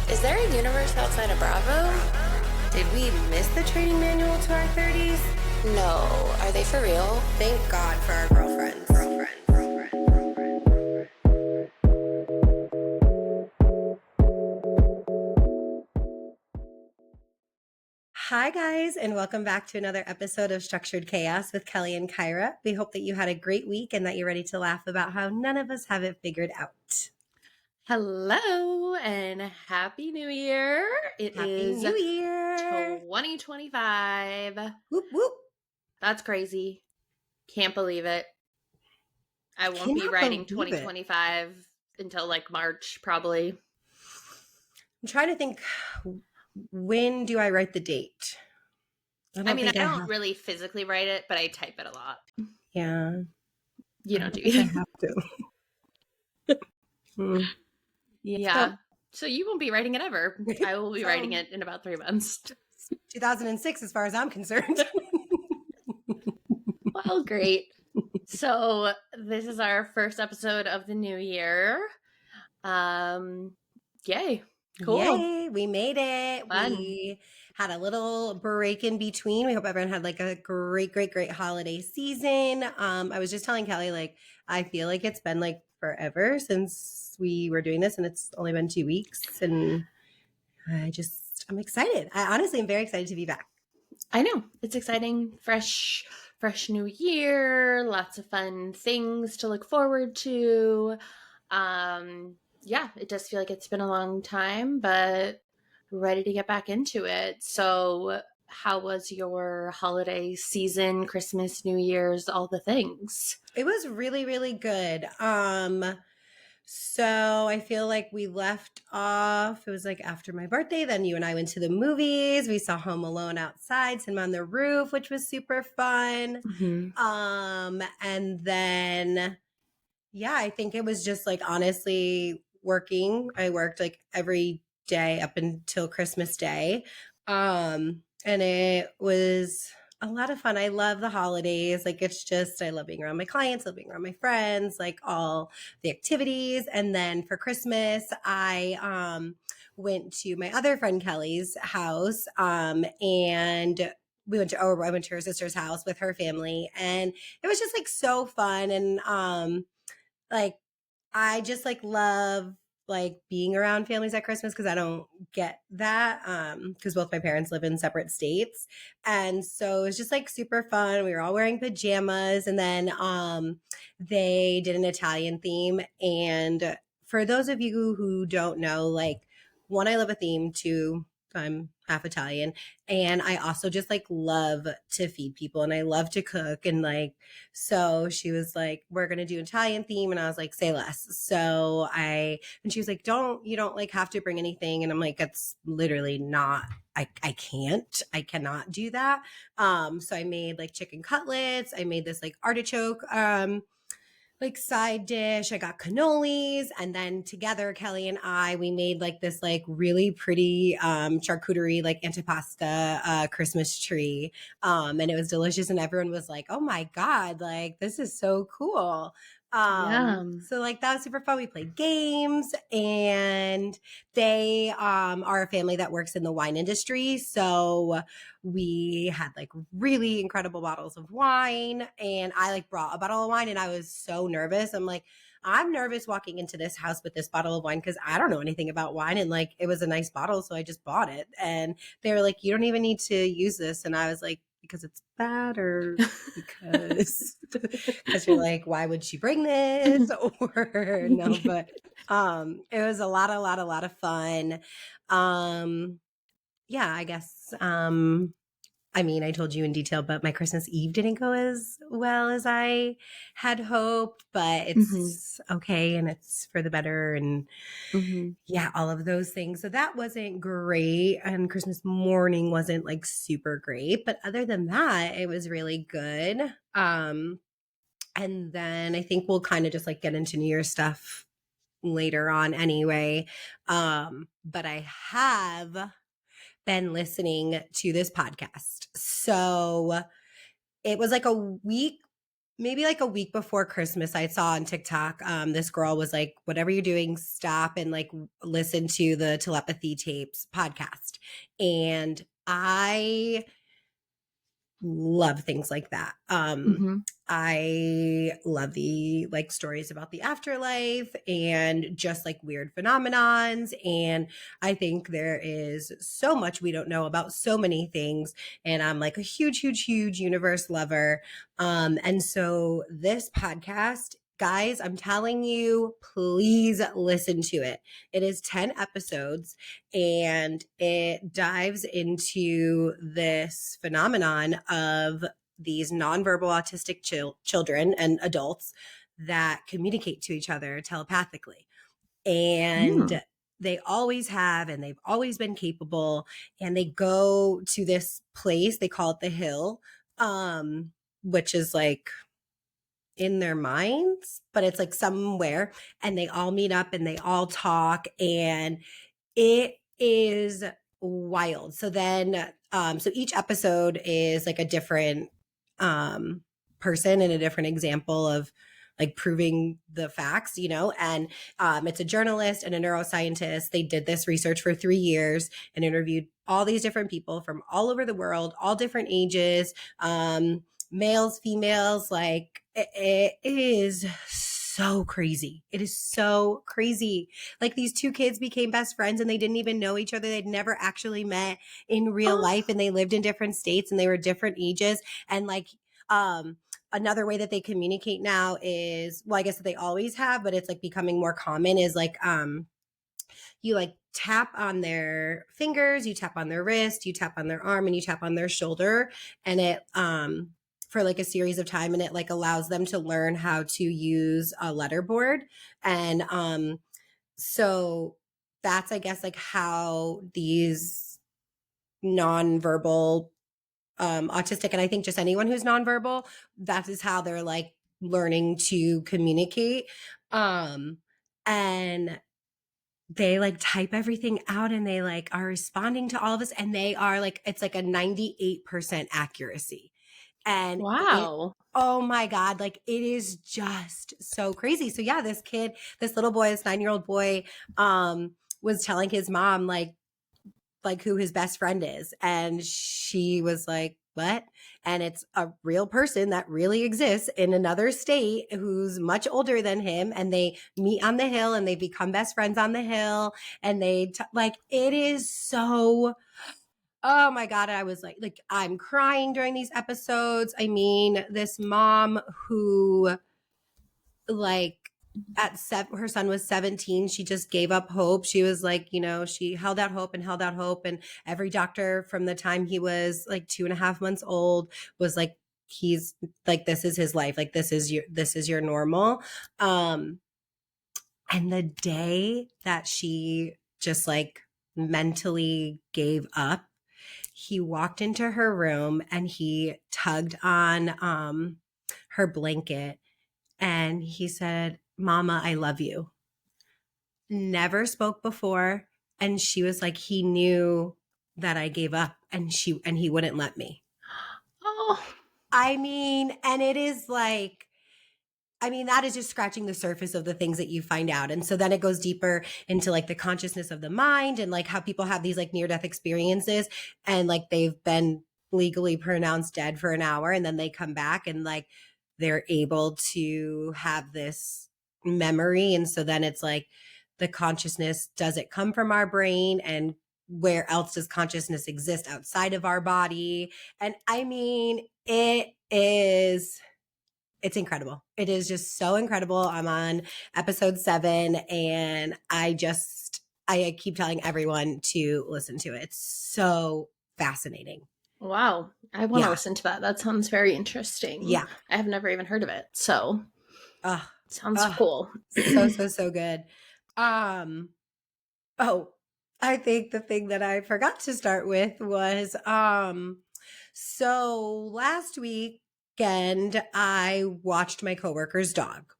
Is there a universe outside of Bravo? Did we miss the training manual to our 30s? No. Are they for real? Thank God for our girlfriends. Hi, guys, and welcome back to another episode of Structured Chaos with Kelly and Kyra. We hope that you had a great week and that you're ready to laugh about how none of us have it figured out. Hello and Happy New Year. It is Happy New Year. 2025. Whoop, whoop. That's crazy. Can't believe it. I won't be Cannot writing believe it. 2025 until like March, probably. I'm trying to think, when do I write the date? I don't really physically write it, but I type it a lot. Yeah. You don't do I it. have to. Yeah. So you won't be writing it ever. I will be writing it in about 3 months. 2006, as far as I'm concerned. Well, great. So this is our first episode of the new year. Yay. Cool. Yay, we made it. Fun. We had a little break in between. We hope everyone had like a great holiday season. I was just telling Kelly, like, I feel like it's been like forever since we were doing this, and it's only been 2 weeks. And I'm excited. I honestly am very excited to be back. I know. It's exciting. Fresh new year. Lots of fun things to look forward to. Yeah, it does feel like it's been a long time, but ready to get back into it. So how was your holiday season, Christmas, New Year's, all the things? It was really good. So I feel like we left off, it was like after my birthday, then you and I went to the movies. We saw Home Alone outside, Cinema on the Roof, which was super fun. Mm-hmm. And then, yeah, I think it was just like honestly working. I worked like every day up until Christmas Day. And it was a lot of fun. I love the holidays. Like, it's just, I love being around my clients, I love being around my friends, like all the activities. And then for Christmas, I went to my other friend Kelly's house, and I went to her sister's house with her family, and it was just like so fun. And like, I just like love like being around families at Christmas, because I don't get that, because both my parents live in separate states. And so it was just like super fun. We were all wearing pajamas, and then they did an Italian theme. And for those of you who don't know, like, one, I love a theme. Two, I'm half Italian, and I also just like love to feed people, and I love to cook. And like, so she was like, we're going to do Italian theme. And I was like, say less. And she was like, you don't like have to bring anything. And I'm like, that's literally not, I cannot do that. So I made like chicken cutlets. I made this like artichoke, like side dish. I got cannolis, and then together Kelly and we made like this like really pretty charcuterie like antipasta Christmas tree, and it was delicious, and everyone was like, oh my God, like this is so cool. So like that was super fun. We played games, and they are a family that works in the wine industry, so we had like really incredible bottles of wine, and I like brought a bottle of wine, and I was so nervous. I'm nervous walking into this house with this bottle of wine because I don't know anything about wine, and like it was a nice bottle, so I just bought it. And they were like, you don't even need to use this. And I was like, because it's bad, or because you're like, why would she bring this? Or no, but it was a lot of fun. Yeah, I guess I mean, I told you in detail, but my Christmas Eve didn't go as well as I had hoped, but it's okay, and it's for the better, and yeah, all of those things. So that wasn't great, and Christmas morning wasn't like super great, but other than that, it was really good. And then I think we'll kind of just like get into New Year's stuff later on anyway. But I have been listening to this podcast. So it was like a week maybe like a week before Christmas, I saw on TikTok, this girl was like, whatever you're doing, stop and like listen to the Telepathy Tapes podcast. And I love things like that. Mm-hmm. I love the like stories about the afterlife and just like weird phenomenons. And I think there is so much we don't know about so many things. And I'm like a huge, huge, huge universe lover. And so this podcast, guys, I'm telling you, please listen to it. It is 10 episodes and it dives into this phenomenon of these nonverbal autistic children and adults that communicate to each other telepathically. And they always have, and they've always been capable. And they go to this place, they call it the Hill, which is like in their minds, but it's like somewhere. And they all meet up and they all talk. And it is wild. So then, so each episode is like a different person and a different example of like proving the facts, you know, and it's a journalist and a neuroscientist. They did this research for 3 years and interviewed all these different people from all over the world, all different ages, males, females, like it is so crazy. It is so crazy. Like these two kids became best friends and they didn't even know each other. They'd never actually met in real life and they lived in different states and they were different ages. And like, another way that they communicate now is, well, I guess that they always have, but it's like becoming more common is like, you like tap on their fingers, you tap on their wrist, you tap on their arm, and you tap on their shoulder. And it, for like a series of time, and it like allows them to learn how to use a letterboard. And so that's, I guess, like how these nonverbal autistic, and I think just anyone who's nonverbal, that is how they're like learning to communicate. And they like type everything out and they like are responding to all of us, and they are like, it's like a 98% accuracy. And it, Wow. oh my God, like it is just so crazy. So yeah, this kid, this little boy, this 9-year-old boy, was telling his mom like who his best friend is. And she was like, what? And it's a real person that really exists in another state who's much older than him. And they meet on the hill and they become best friends on the hill. And they like, it is so, oh my God. I was like, I'm crying during these episodes. I mean, this mom who like at her son was 17, she just gave up hope. She was like, you know, she held out hope and held out hope. And every doctor from the time he was like 2.5 months old was like, he's like, this is his life. Like, this is your normal. And the day that she just like mentally gave up, he walked into her room and he tugged on her blanket and he said, Mama, I love you. Never spoke before. And she was like, he knew that I gave up and he wouldn't let me. Oh. I mean, and it is like, I mean, that is just scratching the surface of the things that you find out. And so then it goes deeper into like the consciousness of the mind and like how people have these like near death experiences and like they've been legally pronounced dead for an hour and then they come back and like they're able to have this memory. And so then it's like the consciousness, does it come from our brain and where else does consciousness exist outside of our body? And I mean, it's incredible. It is just so incredible. I'm on episode 7 and I keep telling everyone to listen to it. It's so fascinating. Wow. I want to Yeah. listen to that. That sounds very interesting. Yeah. I have never even heard of it. So sounds Oh, cool. so good. Oh, I think the thing that I forgot to start with was so last weekend I watched my coworker's dog.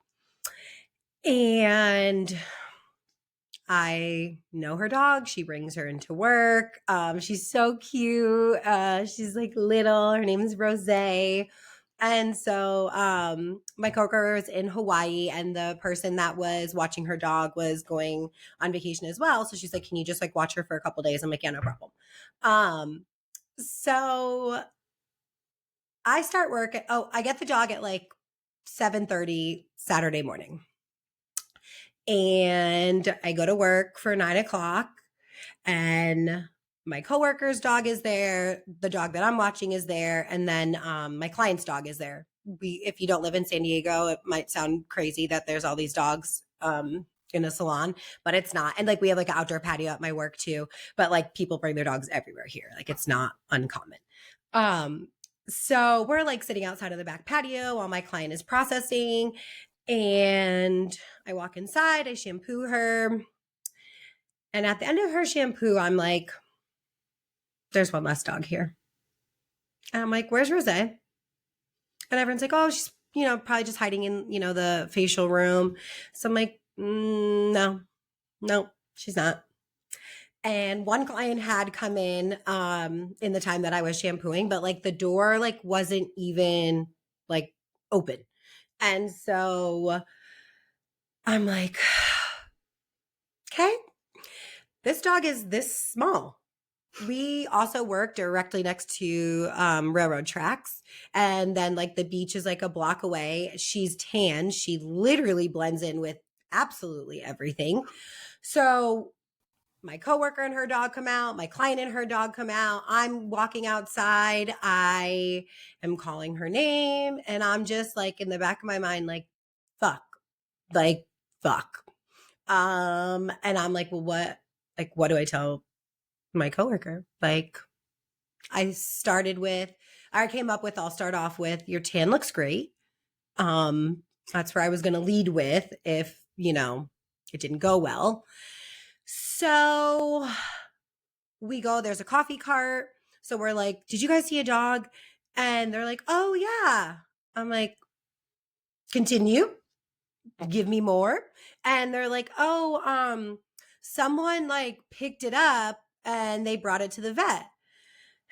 And I know her dog. She brings her into work. She's so cute. She's like little. Her name is Rose. And so my coworker was in Hawaii, and the person that was watching her dog was going on vacation as well. So she's like, can you just like watch her for a couple days? I'm like, yeah, no problem. So I start work I get the dog at like 7:30 Saturday morning. And I go to work for 9:00, and my coworker's dog is there. The dog that I'm watching is there. And then my client's dog is there. If you don't live in San Diego, it might sound crazy that there's all these dogs in a salon, but it's not. And like we have like an outdoor patio at my work too, but like people bring their dogs everywhere here. Like it's not uncommon. So we're like sitting outside of the back patio while my client is processing, and I walk inside, I shampoo her. And at the end of her shampoo, I'm like, there's one less dog here. And I'm like, where's Rose? And everyone's like, oh, she's, probably just hiding in, the facial room. So I'm like, no, she's not. And one client had come in the time that I was shampooing, but like the door like wasn't even like open. And so I'm like, okay, this dog is this small. We also work directly next to railroad tracks. And then like the beach is like a block away. She's tan. She literally blends in with absolutely everything. So my coworker and her dog come out. My client and her dog come out. I'm walking outside. I am calling her name. And I'm just like in the back of my mind, like, fuck. And I'm like, well, what do I tell my coworker? Like, I'll start off with, your tan looks great. That's where I was going to lead with if, it didn't go well. So we go, there's a coffee cart. So we're like, did you guys see a dog? And they're like, oh yeah. I'm like, continue, give me more. And they're like, oh, someone like picked it up and they brought it to the vet.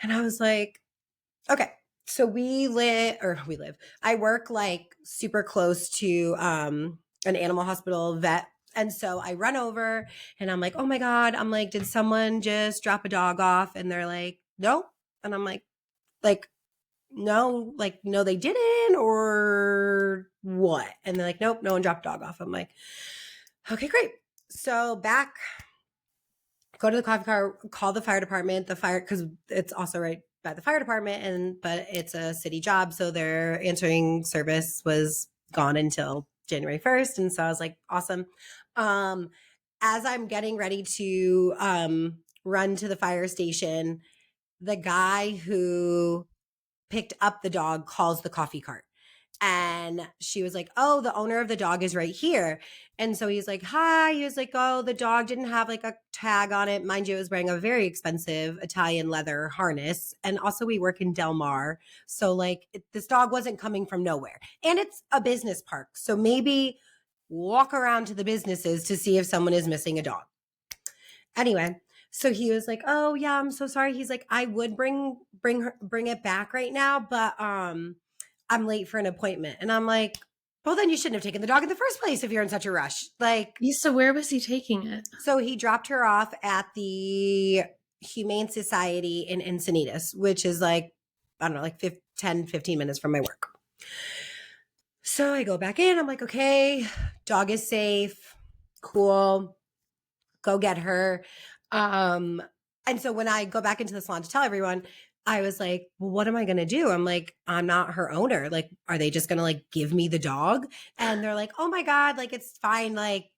And I was like, okay. So I work like super close to an animal hospital vet. And so I run over and I'm like, oh my God. I'm like, did someone just drop a dog off? And they're like, no. And I'm like, no, they didn't, or what? And they're like, nope, no one dropped a dog off. I'm like, okay, great. So go to the coffee car, call the fire department, because it's also right by the fire department, but it's a city job. So their answering service was gone until January 1st. And so I was like, awesome. As I'm getting ready to run to the fire station, the guy who picked up the dog calls the coffee cart. And she was like, oh, the owner of the dog is right here. And so he's like, hi. He was like, oh, the dog didn't have like a tag on it. Mind you, it was wearing a very expensive Italian leather harness. And also we work in Del Mar. So like this dog wasn't coming from nowhere. And it's a business park. So maybe walk around to the businesses to see if someone is missing a dog. Anyway, so he was like, oh yeah, I'm so sorry. He's like, I would bring it back right now, but I'm late for an appointment. And I'm like, well, then you shouldn't have taken the dog in the first place if you're in such a rush. Like, so where was he taking it? So he dropped her off at the Humane Society in Encinitas, which is like, I don't know, like 10, 15 minutes from my work. So I go back in. I'm like, okay, dog is safe. Cool. Go get her. And so when I go back into the salon to tell everyone, I was like, well, what am I going to do? I'm like, I'm not her owner. Like, are they just going to like give me the dog? And they're like, oh my God, like, it's fine. Like,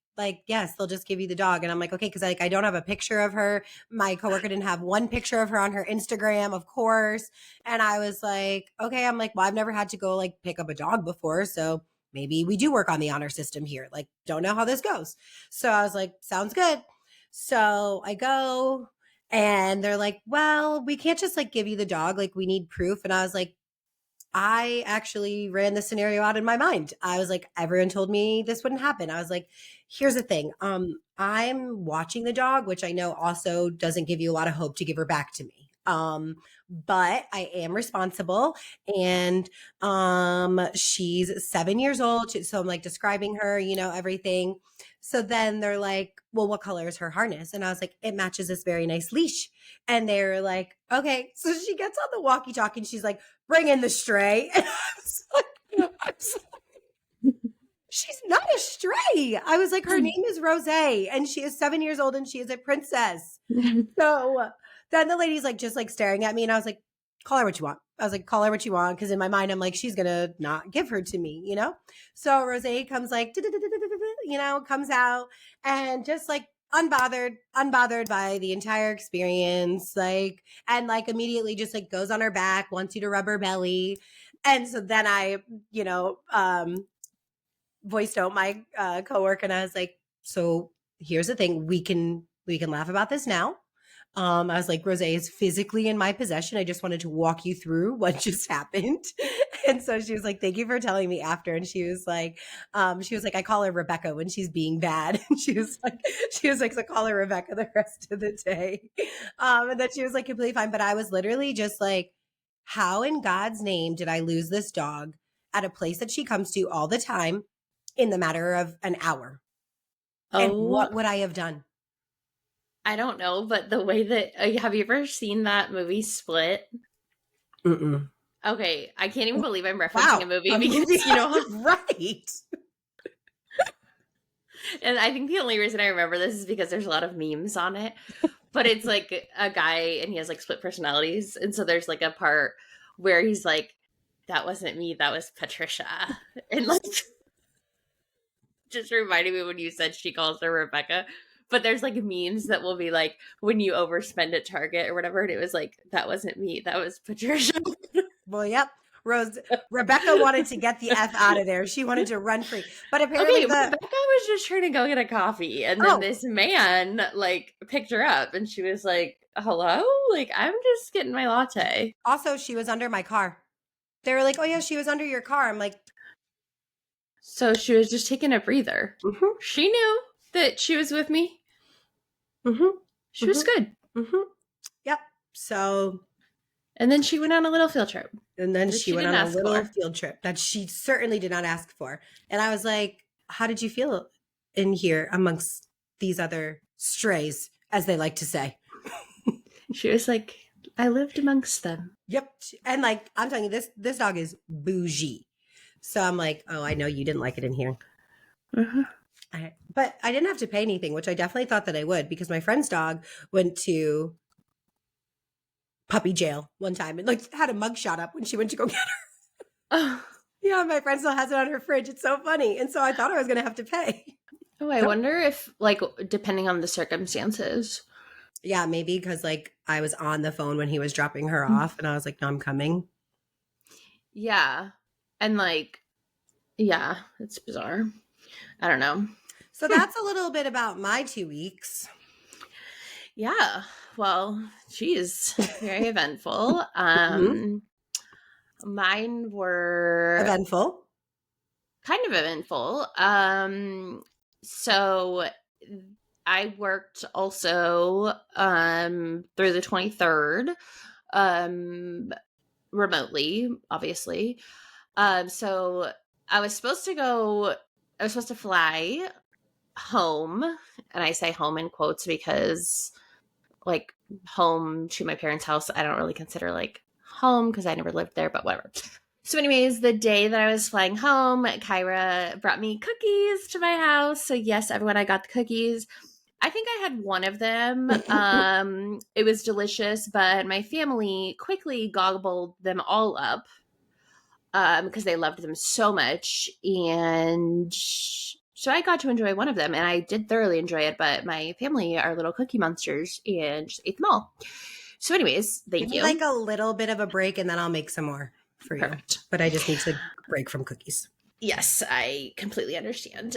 yes, they'll just give you the dog. And I'm like, okay. Cause like, I don't have a picture of her. My coworker didn't have one picture of her on her Instagram, of course. And I was like, okay. I'm like, well, I've never had to go like pick up a dog before. So maybe we do work on the honor system here. Like, don't know how this goes. So I was like, sounds good. So I go, and they're like, well, we can't just like give you the dog. Like, we need proof. And I was like, I actually ran the scenario out in my mind. I was like, everyone told me this wouldn't happen. I was like, here's the thing. I'm watching the dog, which I know also doesn't give you a lot of hope to give her back to me. But I am responsible, and she's 7 years old. So I'm like describing her, everything. So then they're like, well, what color is her harness? And I was like, it matches this very nice leash. And they're like, okay. So she gets on the walkie-talkie and she's like, bring in the stray. And I was like, she's not a stray. I was like, her name is Rose, and she is 7 years old, and she is a princess. So then the lady's like, just like staring at me, and I was like, call her what you want. I was like, call her what you want, because in my mind, I'm like, she's gonna not give her to me, So Rose comes like, comes out, and just like unbothered by the entire experience, and immediately just like goes on her back, wants you to rub her belly. And so then I, voiced out my coworker, and I was like, so here's the thing, we can laugh about this now. I was like, Rose is physically in my possession. I just wanted to walk you through what just happened. And so she was like, thank you for telling me after. And she was like, I call her Rebecca when she's being bad. And she was like, so call her Rebecca the rest of the day. And then she was like, completely fine. But I was literally just like, how in God's name did I lose this dog at a place that she comes to all the time in the matter of an hour? And what would I have done? I don't know, but the way that have you ever seen that movie Split? Mm-mm. Okay, I can't even believe I'm referencing a movie because right. And I think the only reason I remember this is because there's a lot of memes on it. But it's like a guy and he has like split personalities, and so there's like a part where he's like, "That wasn't me, that was Patricia," and like just reminded me when you said she calls her Rebecca. But there's like memes that will be like, when you overspend at Target or whatever, and it was like, that wasn't me, that was Patricia. Well, yep. Rebecca wanted to get the F out of there. She wanted to run free. But apparently Rebecca was just trying to go get a coffee, and then this man like picked her up, and she was like, hello? Like, I'm just getting my latte. Also, she was under my car. They were like, oh yeah, she was under your car. I'm like, so she was just taking a breather. Mm-hmm. She knew that she was with me. Mm-hmm. She was good. Mm-hmm. Yep. So. And then she went on a little field trip. And then she went on a little field trip that she certainly did not ask for. And I was like, how did you feel in here amongst these other strays, as they like to say? She was like, I lived amongst them. Yep. And like, I'm telling you, this dog is bougie. So I'm like, oh, I know you didn't like it in here. Uh-huh. But I didn't have to pay anything, which I definitely thought that I would, because my friend's dog went to puppy jail one time and like had a mugshot up when she went to go get her. Oh. Yeah, my friend still has it on her fridge. It's so funny. And so I thought I was going to have to pay. Oh, I wonder if, like, depending on the circumstances. Yeah, maybe because like I was on the phone when he was dropping her off, and I was like, no, I'm coming. Yeah. And like, yeah, it's bizarre. I don't know. So that's a little bit about my 2 weeks. Yeah. Well, geez, very eventful. Mine were eventful. Kind of eventful. So I worked also through the 23rd, remotely, obviously. So I was supposed to fly home, and I say home in quotes because like home to my parents' house, I don't really consider like home because I never lived there, but whatever. So anyways, the day that I was flying home, Kyra brought me cookies to my house. So yes, everyone, I got the cookies. I think I had one of them. It was delicious, but my family quickly gobbled them all up because they loved them so much. And so I got to enjoy one of them, and I did thoroughly enjoy it, but my family are little cookie monsters and just ate them all. So anyways, thank you. Like a little bit of a break, and then I'll make some more for you. Perfect. But I just need to break from cookies. Yes, I completely understand.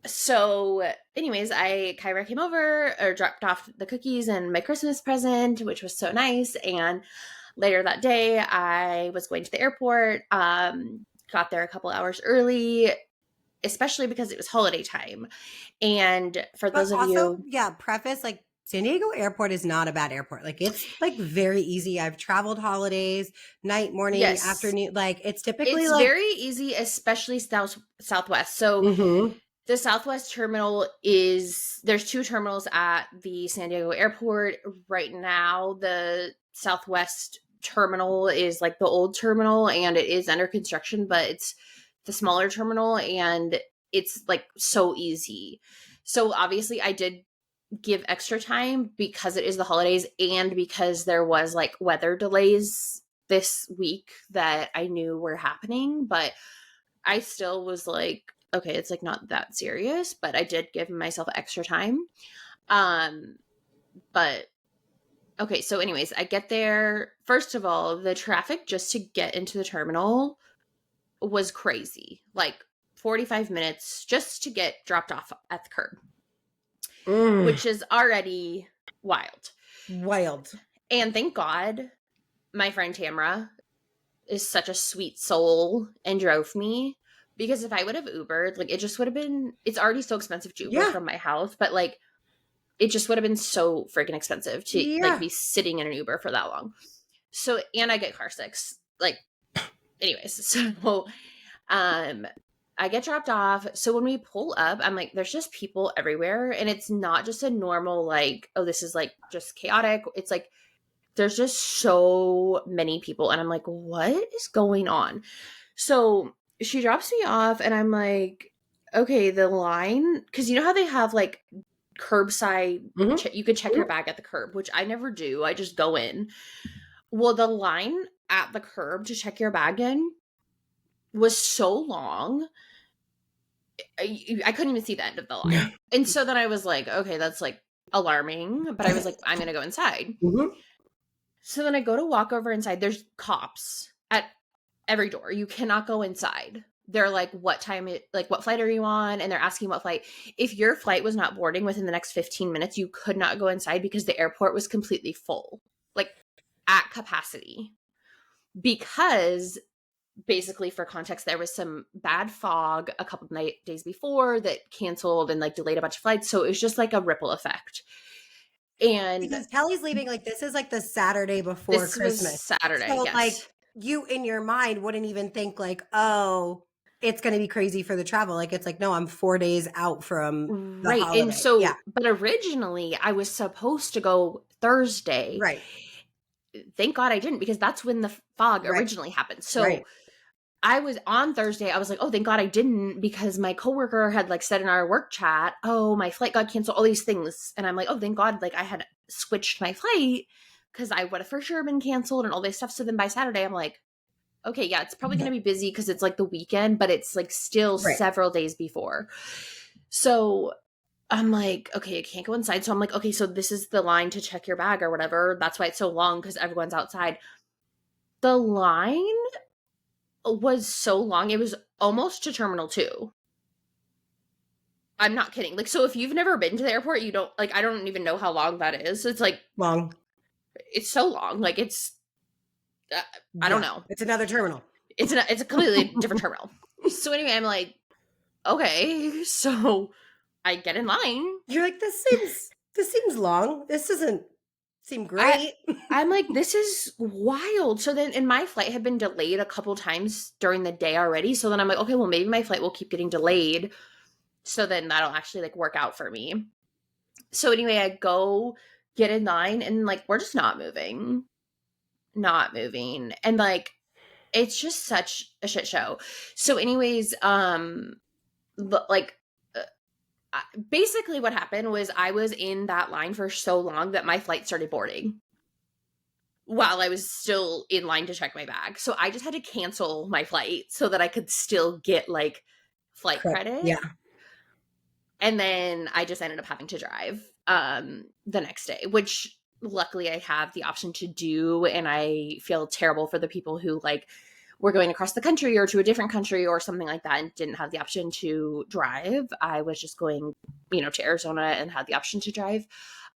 So anyways, Kyra came over or dropped off the cookies and my Christmas present, which was so nice. And later that day, I was going to the airport, got there a couple hours early, especially because it was holiday time. And for those of you... Yeah, preface, like, San Diego airport is not a bad airport. Like it's like very easy. I've traveled holidays, night, morning, Yes. afternoon. Like it's typically It's like very easy, especially Southwest. So Mhm. the Southwest terminal is, there's two terminals at the San Diego airport. Right now, the Southwest terminal is like the old terminal and it is under construction, but it's the smaller terminal and it's like so easy. So obviously I did give extra time because it is the holidays and because there was like weather delays this week that I knew were happening, but I still was like, okay, it's like not that serious, but I did give myself extra time. Um, but okay, so anyways, I get there. First of all, the traffic just to get into the terminal was crazy. Like 45 minutes just to get dropped off at the curb, which is already wild. Wild. And thank God my friend Tamara is such a sweet soul and drove me, because if I would have Ubered, like it just would have been, it's already so expensive to Uber from my house, but like it just would have been so freaking expensive to like be sitting in an Uber for that long. So, and I get car sick. Like, anyways, so I get dropped off. So when we pull up, I'm like, there's just people everywhere. And it's not just a normal, like, oh, this is like just chaotic. It's like, there's just so many people. And I'm like, what is going on? So she drops me off and I'm like, okay, the line, because you know how they have like curbside, you could check your bag at the curb, which I never do. I just go in. Well, the line at the curb to check your bag in was so long. I couldn't even see the end of the line. And so then I was like, okay, that's like alarming. But I was like, I'm going to go inside. So then I go to walk over inside. There's cops at every door. You cannot go inside. They're like, what flight are you on? And they're asking what flight. If your flight was not boarding within the next 15 minutes, you could not go inside because the airport was completely full, like at capacity. Because basically, for context, there was some bad fog a couple of days before that canceled and like delayed a bunch of flights. So it was just like a ripple effect. And because Kelly's leaving, like this is like the Saturday before this Christmas. was Saturday, So yes. like you in your mind wouldn't even think like, oh, it's going to be crazy for the travel. Like it's like, no, I'm 4 days out from the holiday. And so, but originally I was supposed to go Thursday. Right. Thank God I didn't, because that's when the fog originally happened. So I was on Thursday. I was like, oh, thank God I didn't, because my coworker had like said in our work chat, oh, my flight got canceled, all these things. And I'm like, oh, thank God, like I had switched my flight because I would have for sure been canceled and all this stuff. So then by Saturday, I'm like, okay, yeah, it's probably going to be busy because it's like the weekend, but it's like still several days before. So I'm like, okay, I can't go inside. So I'm like, okay, so this is the line to check your bag or whatever. That's why it's so long, because everyone's outside. The line was so long. It was almost to Terminal 2. I'm not kidding. Like, so if you've never been to the airport, you don't, like, I don't even know how long that is. It's like long. It's so long. Like it's, I don't know. It's another terminal. It's a completely different terminal. So anyway, I'm like, okay, so I get in line. You're like, this seems long. This doesn't seem great. I'm like, this is wild. So then, and my flight had been delayed a couple times during the day already. So then I'm like, okay, well, maybe my flight will keep getting delayed. So then that'll actually like work out for me. So anyway, I go get in line and like, we're just not moving. And like, it's just such a shit show. So anyways, basically what happened was I was in that line for so long that my flight started boarding while I was still in line to check my bag. So I just had to cancel my flight so that I could still get like flight credit. Yeah. And then I just ended up having to drive the next day, which luckily I have the option to do. And I feel terrible for the people who like were going across the country or to a different country or something like that and didn't have the option to drive. I was just going, to Arizona and had the option to drive.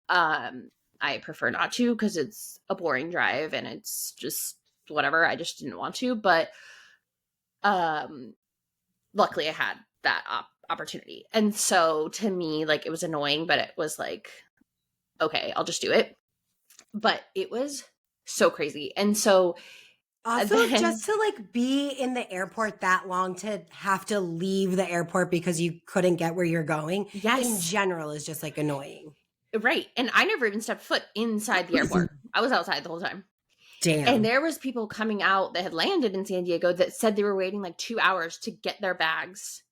I prefer not to because it's a boring drive and it's just whatever. I just didn't want to. But luckily I had that opportunity. And so to me, like, it was annoying, but it was like, okay, I'll just do it. But it was so crazy. And so Also, then, just to like be in the airport that long, to have to leave the airport because you couldn't get where you're going in yes, general is just like annoying. right. And I never even stepped foot inside the airport. I was outside the whole time. Damn. And there was people coming out that had landed in San Diego that said they were waiting like 2 hours to get their bags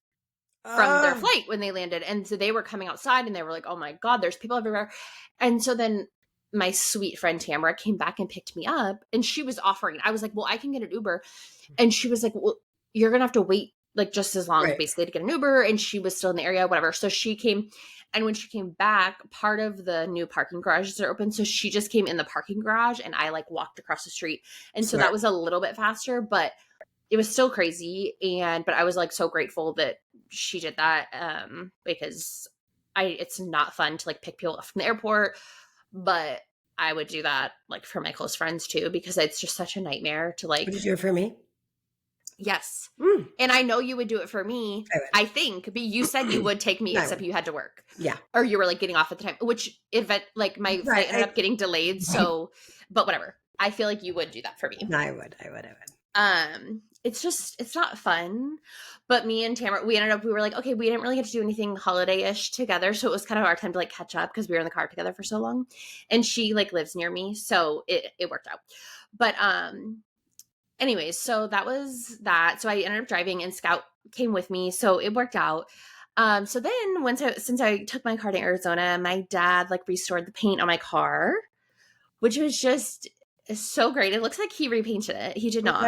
from their flight when they landed. And so they were coming outside and they were like, oh my God, there's people everywhere. And so then my sweet friend Tamara came back and picked me up, and she was offering. I was like, well, I can get an Uber. And she was like, well, you're going to have to wait like just as long basically to get an Uber. And she was still in the area, whatever. So she came, and when she came back, part of the new parking garages are open. So she just came in the parking garage, and I like walked across the street. And so that was a little bit faster, but it was still crazy. But I was like so grateful that she did that, because it's not fun to like pick people up from the airport, but I would do that like for my close friends too, because it's just such a nightmare to like. Would you do it for me? Yes. And I know you would do it for me. I think, but you said you would take me, except you had to work. Yeah. Or you were like getting off at the time, which event, like my flight ended up getting delayed. So, but whatever. I feel like you would do that for me. No, I would. It's not fun. But me and Tamara, we were like, okay, we didn't really get to do anything holiday-ish together. So it was kind of our time to like catch up because we were in the car together for so long. And she like lives near me. So it worked out. But anyways, so that was that. So I ended up driving, and Scout came with me. So it worked out. So then since I took my car to Arizona, my dad like restored the paint on my car, which was just so great. It looks like he repainted it. He did not.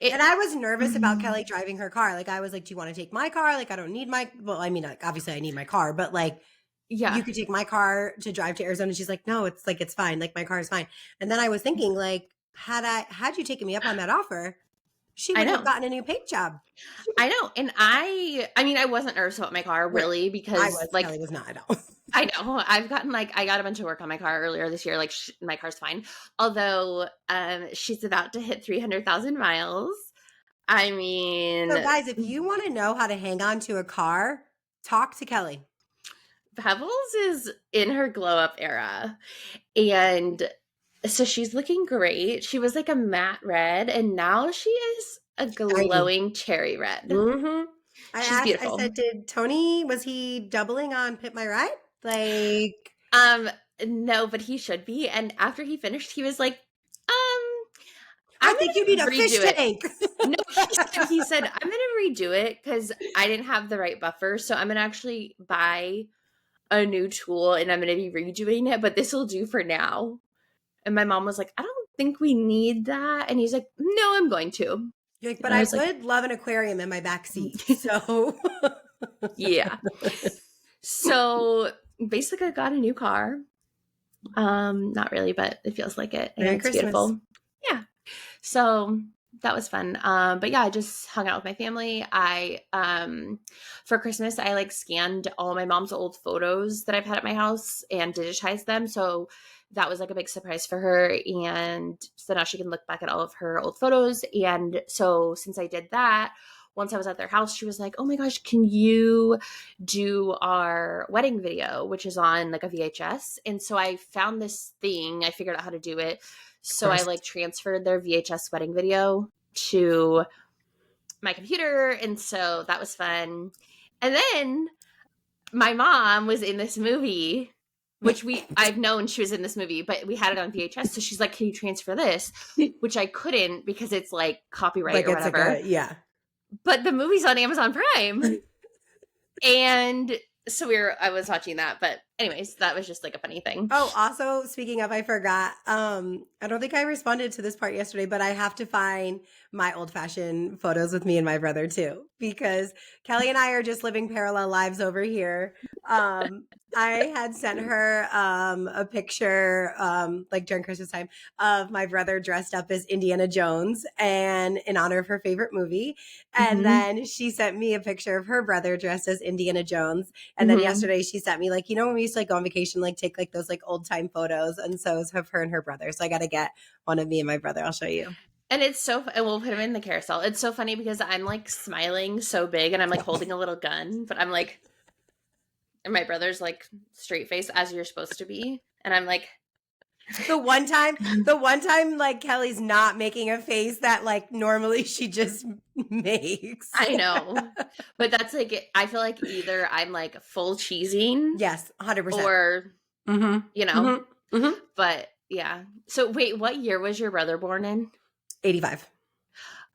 And I was nervous about Kelly driving her car. Like, I was like, do you want to take my car? Like, I don't need well, I mean, like, obviously I need my car, but like, yeah, you could take my car to drive to Arizona. She's like, no, it's like, it's fine. Like, my car is fine. And then I was thinking, like, had you taken me up on that offer, she would have gotten a new paint job. I know. And I mean, I wasn't nervous about my car really, because like Kelly was not at all. I know. I got a bunch of work on my car earlier this year. Like my car's fine. Although she's about to hit 300,000 miles. I mean, so guys, if you want to know how to hang on to a car, talk to Kelly. Pebbles is in her glow up era. And so she's looking great. She was like a matte red, and now she is a glowing cherry red. Mm-hmm. She's beautiful. I said, did Tony, was he doubling on Pit My Ride? Like, no, but he should be. And after he finished, he was like, I think you need a fish tank. No, he said, I'm going to redo it because I didn't have the right buffer. So I'm going to actually buy a new tool, and I'm going to be redoing it, but this will do for now. And my mom was like, I don't think we need that. And he's like, no, I'm going to. You're like, but I would love an aquarium in my back seat. So yeah. So basically I got a new car. Not really, but it feels like it. And it's beautiful. Yeah. So that was fun. But yeah, I just hung out with my family. For Christmas, I like scanned all my mom's old photos that I've had at my house and digitized them. So that was like a big surprise for her. And so now she can look back at all of her old photos. And so since I did that, once I was at their house, she was like, oh my gosh, can you do our wedding video, which is on like a VHS? And so I found this thing, I figured out how to do it. So I like transferred their VHS wedding video to my computer. And so that was fun. And then my mom was in this movie, which I've known she was in this movie, but we had it on VHS. So she's like, can you transfer this? Which I couldn't because it's like copyright or whatever. Yeah. But the movie's on Amazon Prime. And so I was watching that, but anyways, that was just like a funny thing. Oh, also speaking of, I forgot, I don't think I responded to this part yesterday, but I have to find my old fashioned photos with me and my brother too, because Kelly and I are just living parallel lives over here. I had sent her a picture like during Christmas time of my brother dressed up as Indiana Jones and in honor of her favorite movie. And then she sent me a picture of her brother dressed as Indiana Jones. And then yesterday she sent me like, you know, when we used to like go on vacation, like take like those like old time photos. And so it's of her and her brother. So I got to get one of me and my brother. I'll show you. And it's and we'll put him in the carousel. It's so funny because I'm like smiling so big and I'm like holding a little gun, but I'm like And my brother's like straight face as you're supposed to be. And I'm like, The one time like Kelly's not making a face that like normally she just makes. I know. But that's like, I feel like either I'm like full cheesing. Yes, 100%. Or, Mm-hmm. you know, Mm-hmm. Mm-hmm. but yeah. So wait, what year was your brother born in? 85.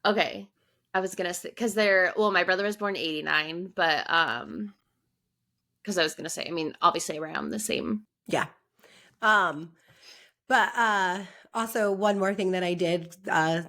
Okay. I was going to say, because my brother was born 89, but, because I was going to say, I mean, obviously around the same. Yeah. But also one more thing that I did, now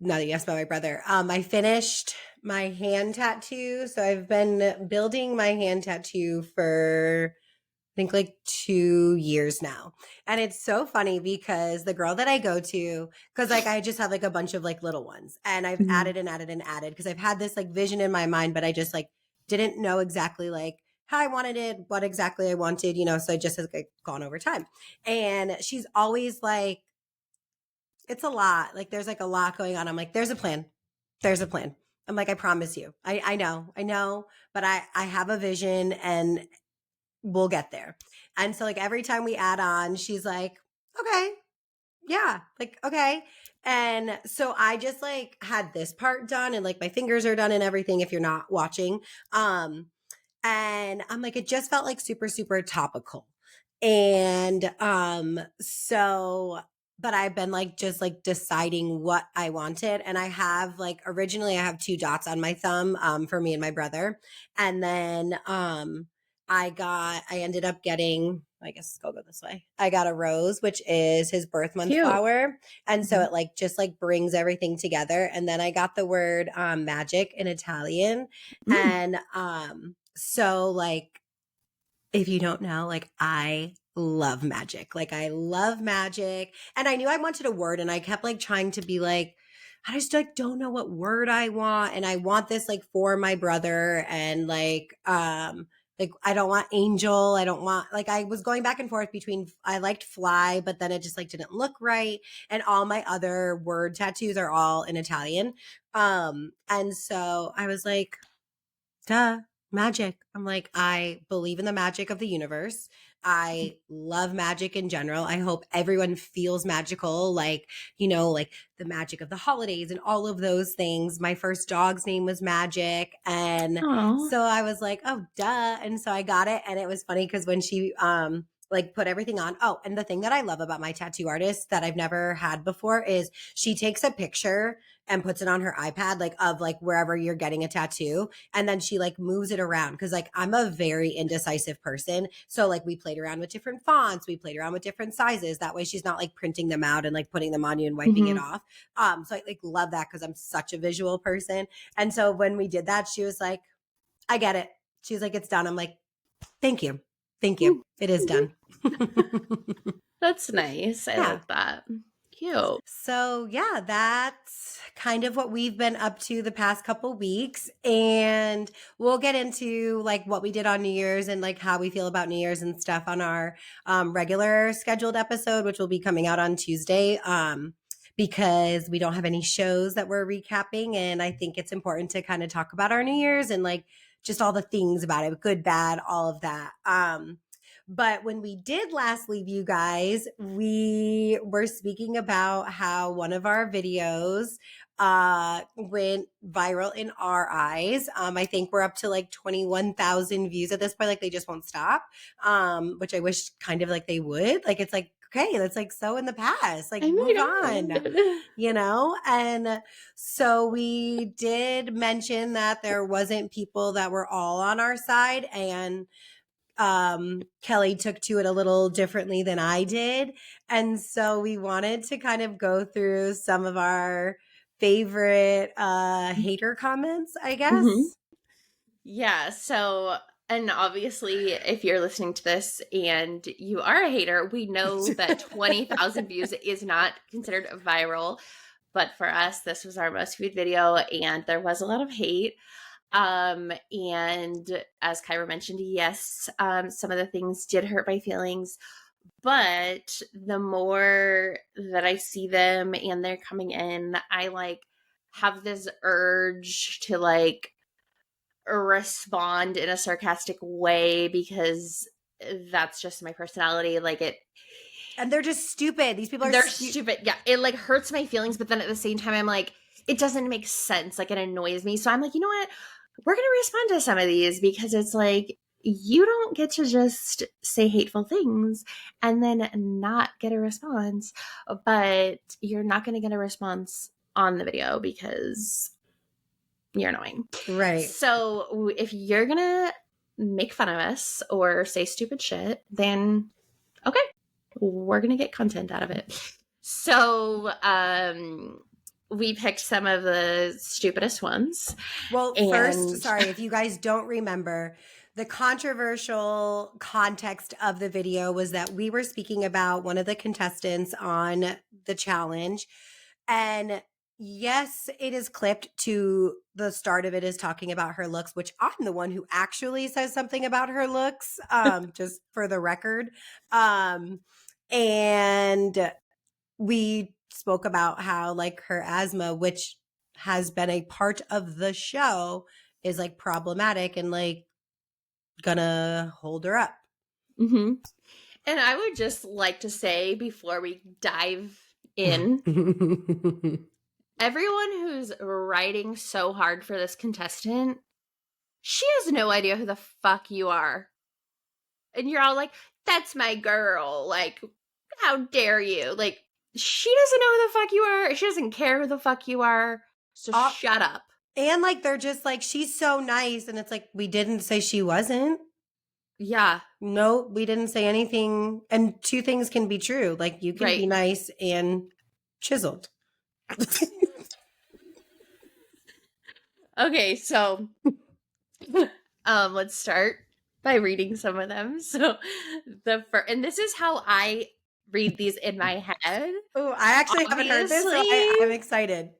that you asked about my brother, I finished my hand tattoo. So I've been building my hand tattoo for I think like 2 years now. And it's so funny because the girl that I go to, because like I just have like a bunch of like little ones and I've added and added and added because I've had this like vision in my mind, but I just like didn't know exactly like how I wanted it, what exactly I wanted, so it just has like gone over time. And she's always like, it's a lot. Like there's like a lot going on. I'm like, there's a plan. There's a plan. I'm like, I promise you. I know, but I have a vision and we'll get there. And so like every time we add on, she's like, okay, yeah, like, okay. And so I just like had this part done and like my fingers are done and everything if you're not watching. And I'm like, it just felt like super, super topical. And so but I've been like just like deciding what I wanted. And I have like originally I have 2 dots on my thumb for me and my brother. And then I ended up getting, I guess I'll go this way. I got a rose, which is his birth month Cute. flower. And so it like just like brings everything together. And then I got the word magic in Italian. And so like if you don't know, like I love magic. Like I love magic. And I knew I wanted a word and I kept like trying to be like, I just like don't know what word I want. And I want this like for my brother and like I don't want angel. I don't want like I was going back and forth between I liked fly, but then it just like didn't look right. And all my other word tattoos are all in Italian. And so I was like, duh, magic. I'm like, I believe in the magic of the universe. I love magic in general. I hope everyone feels magical, like, like the magic of the holidays and all of those things. My first dog's name was Magic. And Aww. so I was like, oh, duh. And so I got it. And it was funny because when she, like put everything on. Oh, and the thing that I love about my tattoo artist that I've never had before is she takes a picture and puts it on her iPad, like of like wherever you're getting a tattoo. And then she like moves it around. Cause like I'm a very indecisive person. So like we played around with different fonts. We played around with different sizes. That way she's not like printing them out and like putting them on you and wiping it off. So I like love that because I'm such a visual person. And so when we did that, she was like, I get it. She's like, it's done. I'm like, thank you. Thank you. It is done. That's nice. I like that. Cute. So yeah, that's kind of what we've been up to the past couple weeks. And we'll get into like what we did on New Year's and like how we feel about New Year's and stuff on our regular scheduled episode, which will be coming out on Tuesday. Because we don't have any shows that we're recapping. And I think it's important to kind of talk about our New Year's and like just all the things about it, good, bad, all of that. But when we did last leave you guys, we were speaking about how one of our videos went viral in our eyes. I think we're up to like 21,000 views at this point. Like they just won't stop, which I wish kind of like they would. Like it's like, okay, that's like so in the past. Like move on, And so we did mention that there wasn't people that were all on our side, and Kelly took to it a little differently than I did. And so we wanted to kind of go through some of our favorite hater comments, I guess. Yeah. So, and obviously, if you're listening to this and you are a hater, we know that 20,000 views is not considered viral. But for us, this was our most viewed video, and there was a lot of hate. And as Kyra mentioned, yes, some of the things did hurt my feelings, but the more that I see them and they're coming in, I like have this urge to like respond in a sarcastic way because that's just my personality. Like And they're just stupid. These people are they're stupid. Yeah, it like hurts my feelings, but then at the same time, I'm like, it doesn't make sense. Like it annoys me. So I'm like, you know what? We're gonna respond to some of these because it's like you don't get to just say hateful things and then not get a response, but you're not gonna get a response on the video because you're annoying. right. So if you're gonna make fun of us or say stupid shit, then okay, we're gonna get content out of it. So we picked some of the stupidest ones. Well, And first, sorry, if you guys don't remember, the controversial context of the video was that we were speaking about one of the contestants on the challenge. And yes, it is clipped to the start of it is talking about her looks, which I'm the one who actually says something about her looks, just for the record. And we spoke about how like her asthma, which has been a part of the show, is like problematic and like gonna hold her up. mm-hmm. And I would just like to say before we dive in, everyone who's writing so hard for this contestant, she has no idea who the fuck you are. And you're all like, that's my girl. Like, how dare you? Like, she doesn't know who the fuck you are. She doesn't care who the fuck you are. So shut up. And like they're just like, she's so nice. And it's like, we didn't say she wasn't. Yeah. No, we didn't say anything. And two things can be true. Like you can be nice and chiseled. Okay, so let's start by reading some of them. So and this is how I read these in my head. Oh, I actually haven't heard this, so I'm excited.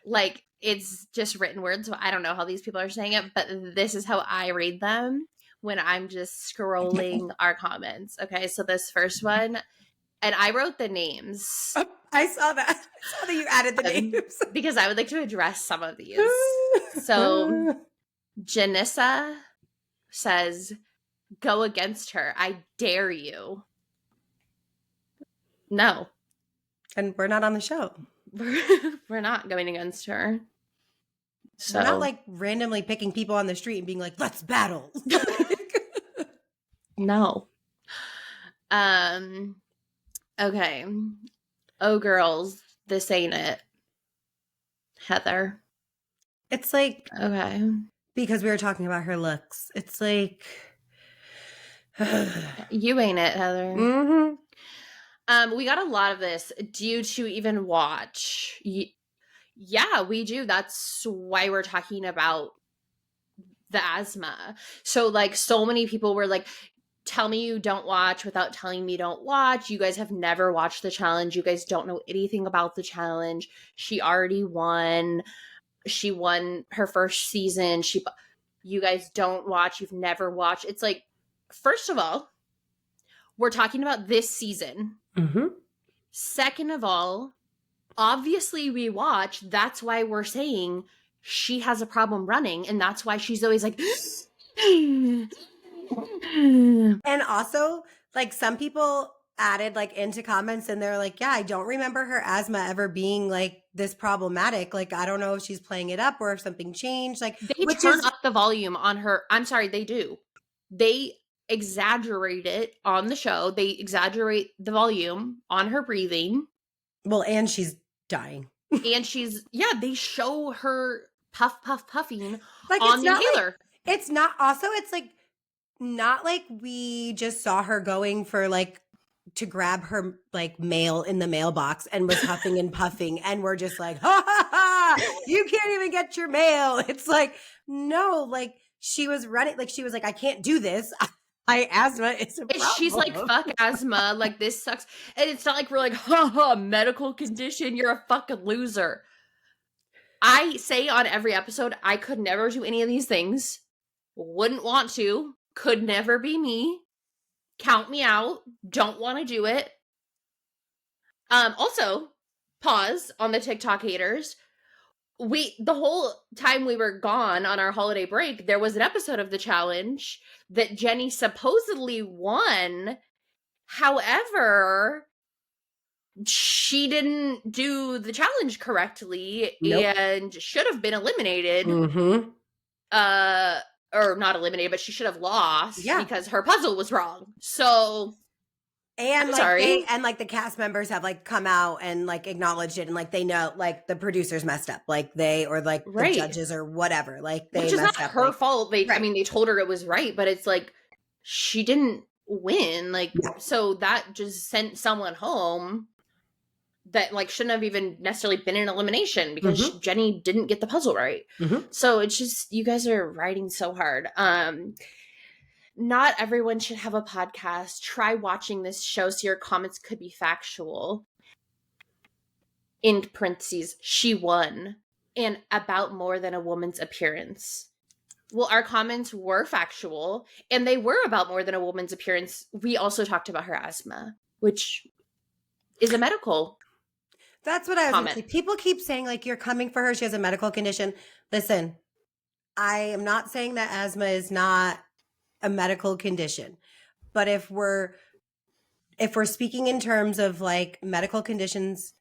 Like it's just written words, so I don't know how these people are saying it, but this is how I read them when I'm just scrolling our comments. Okay, so this first one, and I wrote the names. Oh, I saw that. I saw that you added the names. Because I would like to address some of these. So Janissa says, go against her. I dare you. No. And we're not on the show. We're not going against her. So we're not like randomly picking people on the street and being like, let's battle. No. Okay. Oh, girls, this ain't it. Heather. It's like, okay. Because we were talking about her looks. It's like, you ain't it, Heather. Mm-hmm. We got a lot of this. Do you even watch? Yeah, we do. That's why we're talking about the asthma. So like so many people were like, tell me you don't watch without telling me you don't watch. You guys have never watched the challenge. You guys don't know anything about the challenge. She already won. She won her first season. You guys don't watch. You've never watched. It's like, first of all, we're talking about this season. Mm-hmm. Second of all, obviously we watch. That's why we're saying she has a problem running. And that's why she's always like... And also, like some people added like into comments and they're like, yeah, I don't remember her asthma ever being like this problematic. Like, I don't know if she's playing it up or if something changed. Like they turn up the volume on her. I'm sorry, they do. They exaggerate it on the show. They exaggerate the volume on her breathing. Well, and she's dying. And they show her puffing like on the inhaler. Like, it's not, also, it's like, not like we just saw her going for like to grab her like mail in the mailbox and was huffing and puffing and we're just like, ha ha ha, you can't even get your mail. It's like, no, like she was running, like she was like, I can't do this. I asthma, it's a problem. She's like, fuck asthma, like this sucks. And it's not like we're like, ha ha, medical condition, you're a fucking loser. I say on every episode, I could never do any of these things. Wouldn't want to. Could never be me. Count me out. Don't want to do it. Also, pause on the TikTok haters. the whole time we were gone on our holiday break, there was an episode of the challenge that Jenny supposedly won. However, she didn't do the challenge correctly and should have been eliminated. Mm-hmm. Or not eliminated, but she should have lost Yeah. because her puzzle was wrong. So, and I'm like sorry. the cast members have like come out and like acknowledged it, and like they know like the producers messed up, like the judges or whatever, like they which is messed not up. her like, fault. I right. mean, they told her it was right, but it's like she didn't win. Like, so that just sent someone home that like shouldn't have even necessarily been an elimination because Jenny didn't get the puzzle right. So it's just, you guys are writing so hard. Not everyone should have a podcast. Try watching this show so your comments could be factual. In parentheses, she won. And about more than a woman's appearance. Well, our comments were factual, and they were about more than a woman's appearance. We also talked about her asthma, which is a medical. That's what I was going to say. People keep saying, like, you're coming for her. She has a medical condition. Listen, I am not saying that asthma is not a medical condition. But if we're speaking in terms of, like, medical conditions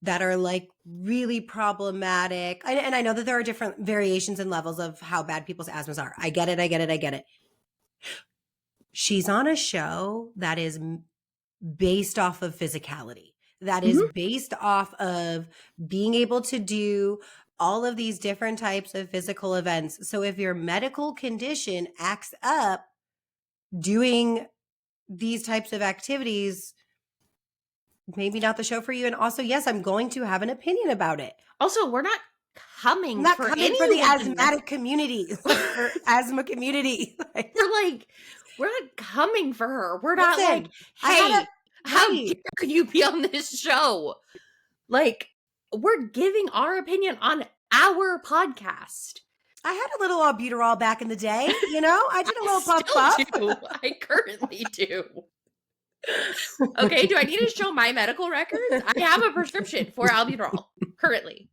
that are, like, really problematic, and I know that there are different variations and levels of how bad people's asthmas are. I get it. She's on a show that is based off of physicality. That is based off of being able to do all of these different types of physical events. So if your medical condition acts up doing these types of activities, maybe not the show for you. And also, yes, I'm going to have an opinion about it. Also, we're not coming for the asthmatic community, or asthma community. We're not coming for her. We're not like, hey, how dare you be on this show? Like, we're giving our opinion on our podcast. I had a little albuterol back in the day, you know? I did a little puff. I currently do. Okay, do I need to show my medical records? I have a prescription for albuterol currently.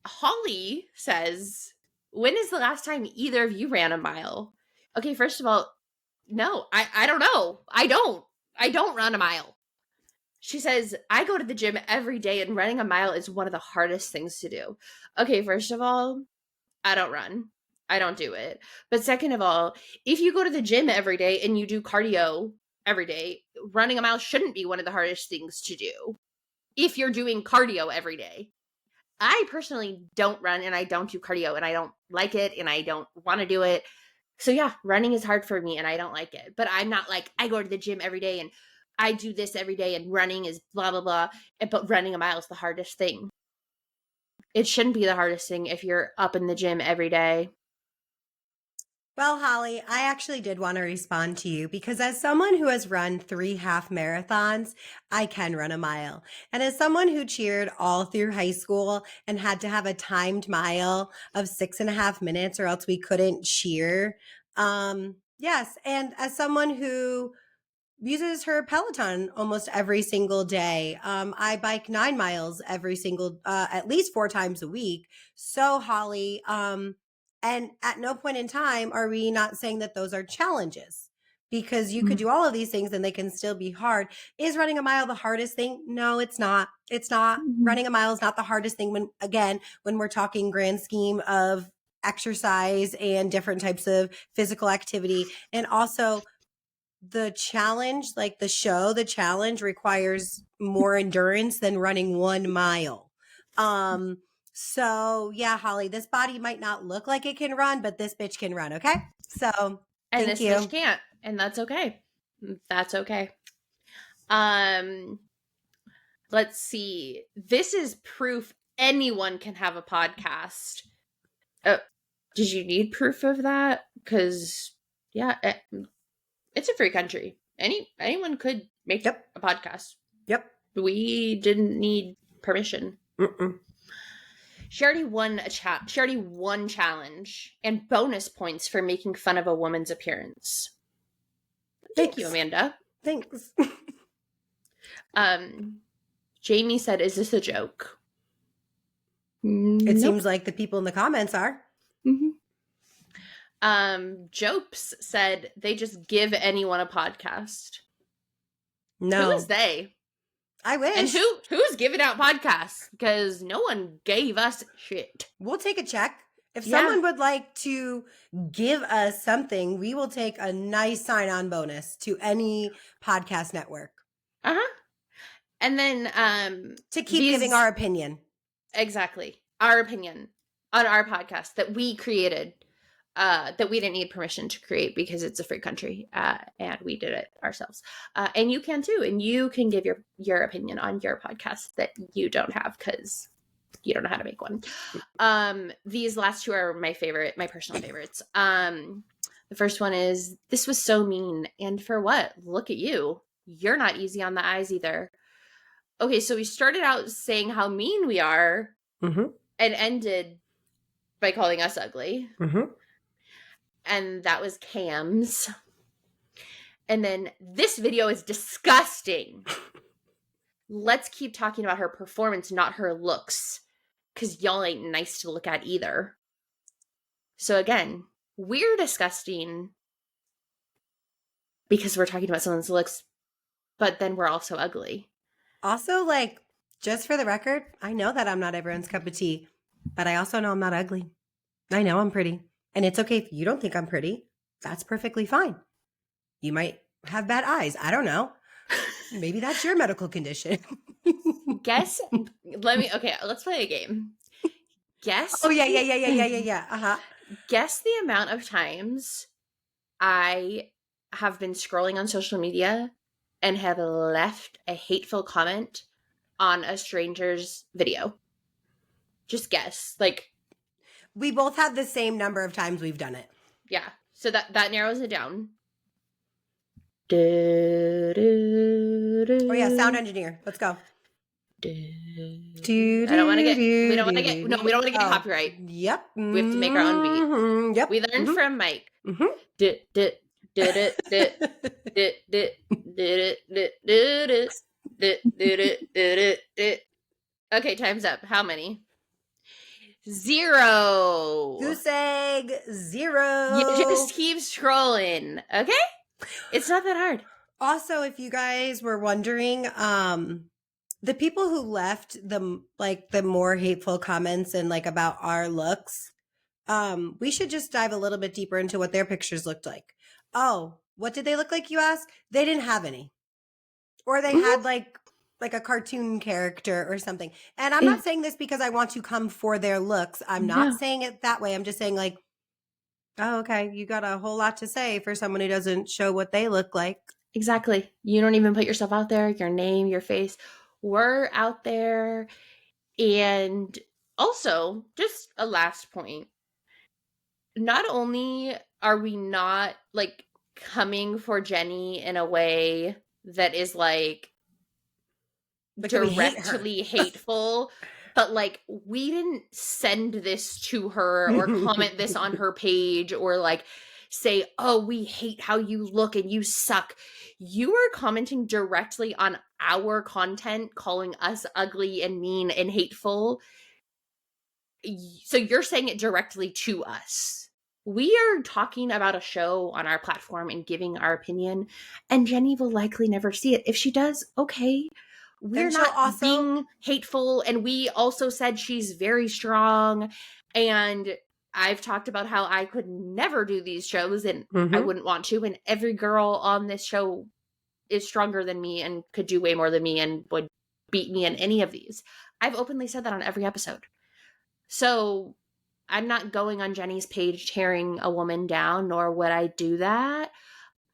Holly says, when is the last time either of you ran a mile? Okay, first of all, no, I don't know. I don't run a mile. She says, I go to the gym every day and running a mile is one of the hardest things to do. Okay, first of all, I don't run. I don't do it. But second of all, if you go to the gym every day and you do cardio every day, running a mile shouldn't be one of the hardest things to do. If you're doing cardio every day. I personally don't run and I don't do cardio and I don't like it and I don't want to do it. So yeah, running is hard for me and I don't like it. But I'm not like, I go to the gym every day and I do this every day and running is blah, blah, blah. But running a mile is the hardest thing. It shouldn't be the hardest thing if you're up in the gym every day. Well, Holly, I actually did want to respond to you because as someone who has run 3 half marathons, I can run a mile. And as someone who cheered all through high school and had to have a timed mile of 6.5 minutes or else we couldn't cheer. Yes. And as someone who uses her Peloton almost every single day. I bike 9 miles every single, at least 4 times a week. So Holly, and at no point in time are we not saying that those are challenges, because you could do all of these things and they can still be hard. Is running a mile the hardest thing? No, it's not. It's not. Running a mile is not the hardest thing when we're talking grand scheme of exercise and different types of physical activity. And also the challenge, like the challenge requires more endurance than running 1 mile. So yeah, Holly, this body might not look like it can run, but this bitch can run. Okay. So and this bitch can't, and that's okay. That's okay. Let's see. This is proof anyone can have a podcast. Did you need proof of that? Because yeah, it's a free country. Anyone could make a podcast. Yep. We didn't need permission. She already won She already won challenge and bonus points for making fun of a woman's appearance. Thank you, Amanda. Thanks. Jamie said, "Is this a joke?" It seems like the people in the comments are. Jopes said they just give anyone a podcast. No. Who is they? I wish. And who's giving out podcasts? Because no one gave us shit. We'll take a check. If someone would like to give us something, we will take a nice sign-on bonus to any podcast network. And then to keep giving our opinion. Exactly. Our opinion on our podcast that we created, that we didn't need permission to create because it's a free country, and we did it ourselves. And you can too, and you can give your opinion on your podcast that you don't have because you don't know how to make one. These last two are my personal favorites. The first one is, "This was so mean, and for what? Look at you. You're not easy on the eyes either." Okay, so we started out saying how mean we are, and ended by calling us ugly. And that was Cam's. And then, "This video is disgusting. Let's keep talking about her performance, not her looks, because y'all ain't nice to look at either." So again, we're disgusting because we're talking about someone's looks, but then we're also ugly. Also, like, just for the record, I know that I'm not everyone's cup of tea, but I also know I'm not ugly. I know I'm pretty. And it's okay if you don't think I'm pretty. That's perfectly fine. You might have bad eyes. I don't know. Maybe that's your medical condition. Let's play a game. Guess. Oh, yeah. Guess the amount of times I have been scrolling on social media and have left a hateful comment on a stranger's video. Just guess. Like, we both have the same number of times we've done it. Yeah. So that narrows it down. Oh yeah, sound engineer. Let's go. We don't want to get copyright. Yep. We have to make our own beat. Yep. We learned from Mike. Okay, time's up. How many? 0. Goose egg 0. You just keep scrolling, okay? It's not that hard. Also, if you guys were wondering, the people who left the more hateful comments and like about our looks, we should just dive a little bit deeper into what their pictures looked like. Oh, what did they look like, you ask? They didn't have any. Or they had like a cartoon character or something. And I'm not saying this because I want to come for their looks. I'm not saying it that way. I'm just saying like, oh, okay, you got a whole lot to say for someone who doesn't show what they look like. Exactly. You don't even put yourself out there, your name, your face. We're out there. And also, just a last point. Not only are we not like coming for Jenny in a way that is like directly hateful, but like we didn't send this to her or comment this on her page or like say, "Oh, we hate how you look and you suck." You are commenting directly on our content, calling us ugly and mean and hateful. So you're saying it directly to us. We are talking about a show on our platform and giving our opinion, and Jenny will likely never see it. If she does, okay. We're not being hateful, and we also said she's very strong, and I've talked about how I could never do these shows, and I wouldn't want to, and every girl on this show is stronger than me and could do way more than me and would beat me in any of these. I've openly said that on every episode. So I'm not going on Jenny's page tearing a woman down, nor would I do that.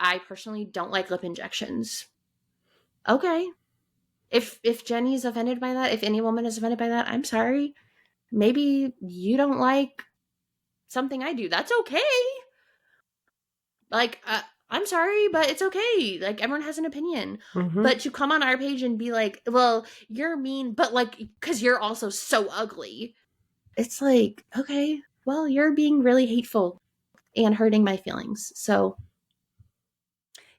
I personally don't like lip injections. Okay. If Jenny's offended by that, if any woman is offended by that, I'm sorry. Maybe you don't like something I do. That's okay. Like, I'm sorry, but it's okay. Like, everyone has an opinion. But to come on our page and be like, "Well, you're mean, but like, because you're also so ugly." It's like, okay, well, you're being really hateful and hurting my feelings. So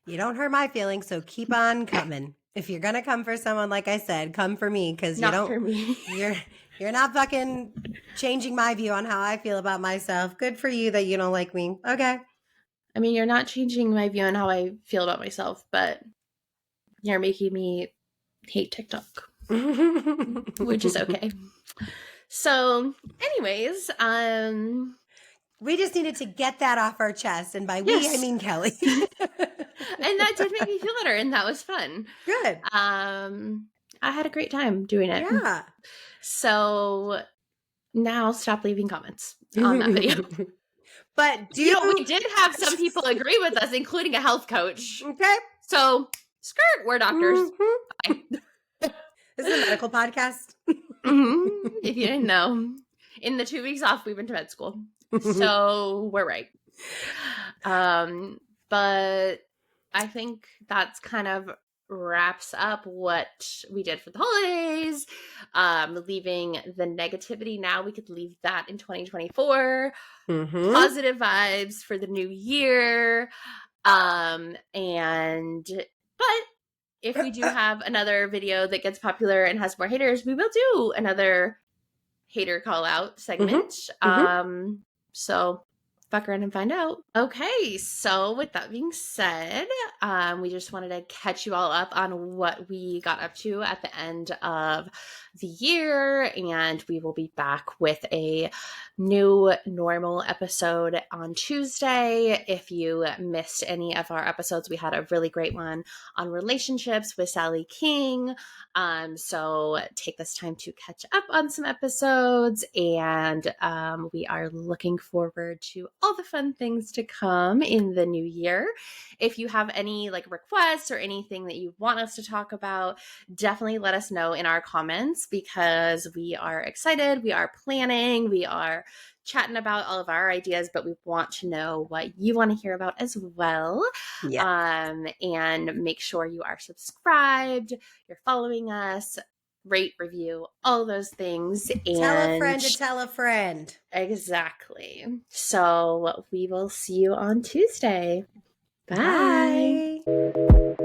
you don't hurt my feelings, so keep on coming. If you're gonna come for someone, like I said, come for me because you don't. For me. You're not fucking changing my view on how I feel about myself. Good for you that you don't like me. Okay. I mean, you're not changing my view on how I feel about myself, but you're making me hate TikTok, which is okay. So, anyways, we just needed to get that off our chest, and by we, I yes. mean Kelly. And that did make me feel better, and that was fun. Good. I had a great time doing it. Yeah. So now stop leaving comments on that video. But we did have some people agree with us, including a health coach. Okay. So, skirt, we're doctors. Bye. This is a medical podcast. If you didn't know, in the 2 weeks off, we went to med school. So we're right. But I think that's kind of wraps up what we did for the holidays. Leaving the negativity now, we could leave that in 2024. Positive vibes for the new year. But if we do have another video that gets popular and has more haters, we will do another hater call out segment. So fuck around and find out. Okay, so with that being said, we just wanted to catch you all up on what we got up to at the end of the year, and we will be back with a new normal episode on Tuesday. If you missed any of our episodes, we had a really great one on relationships with Sally King. So take this time to catch up on some episodes, and we are looking forward to all the fun things to come in the new year. If you have any requests or anything that you want us to talk about, definitely let us know in our comments, because we are excited, we are planning, we are chatting about all of our ideas, but we want to know what you want to hear about as well. Yeah. And make sure you are subscribed, you're following us, rate, review, all those things. And tell a friend to tell a friend. Exactly. So we will see you on Tuesday. Bye. Bye.